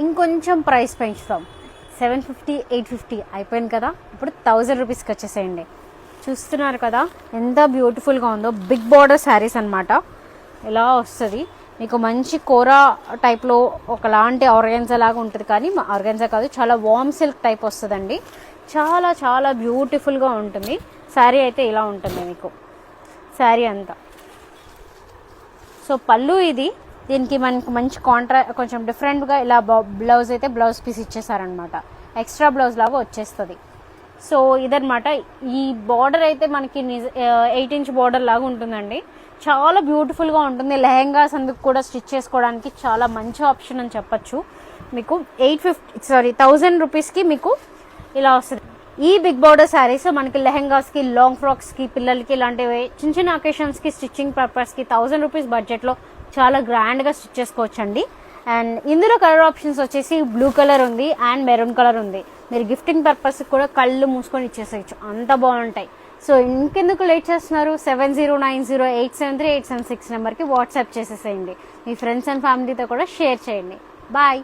ఇంకొంచెం ప్రైస్ పెంచుతాం. 750, 850 అయిపోయింది కదా, ఇప్పుడు 1000 రూపీస్కి వచ్చేసేయండి. చూస్తున్నారు కదా ఎంత బ్యూటిఫుల్గా ఉందో. బిగ్ బార్డర్ శారీస్ అనమాట. ఇలా వస్తుంది మీకు, మంచి కోరా టైప్లో ఒకలాంటి ఆర్గాన్జా లాగా ఉంటుంది, కానీ ఆర్గాన్జా కాదు, చాలా వార్మ్ సిల్క్ టైప్ వస్తుందండి. చాలా చాలా బ్యూటిఫుల్గా ఉంటుంది. శారీ అయితే ఇలా ఉంటుంది మీకు, శారీ అంతా. సో పళ్ళు ఇది, దీనికి మనకి మంచి కొంచెం డిఫరెంట్గా ఇలా బ్లౌజ్ అయితే బ్లౌజ్ పీస్ ఇచ్చేసారనమాట, ఎక్స్ట్రా బ్లౌజ్ లాగా వచ్చేస్తుంది. సో ఇదనమాట. ఈ బార్డర్ అయితే మనకి 8 ఇంచ్ బార్డర్ లాగా ఉంటుందండి. చాలా బ్యూటిఫుల్గా ఉంటుంది. లెహెంగాస్ అందుకు కూడా స్టిచ్ చేసుకోవడానికి చాలా మంచి ఆప్షన్ అని చెప్పచ్చు. మీకు 1000 రూపీస్కి మీకు ఇలా వస్తుంది. ఈ బిగ్ బార్డర్ శారీస్ మనకి లెహెంగాస్కి, లాంగ్ ఫ్రాక్స్కి, పిల్లలకి ఇలాంటివి చిన్న చిన్న అకేషన్స్కి స్టిచ్చింగ్ పర్పస్కి 1000 రూపీస్ బడ్జెట్లో చాలా గ్రాండ్గా స్టిచ్ చేసుకోవచ్చండి. అండ్ ఇందులో కలర్ ఆప్షన్స్ వచ్చేసి బ్లూ కలర్ ఉంది అండ్ మెరూన్ కలర్ ఉంది. మీరు గిఫ్టింగ్ పర్పస్కి కూడా కళ్ళు మూసుకొని ఇచ్చేసేయచ్చు, అంత బాగుంటాయి. సో ఇంకెందుకు లేట్ చేస్తున్నారు, 7090873876 నెంబర్కి వాట్సాప్ చేసేసేయండి. మీ ఫ్రెండ్స్ అండ్ ఫ్యామిలీతో కూడా షేర్ చేయండి. బాయ్.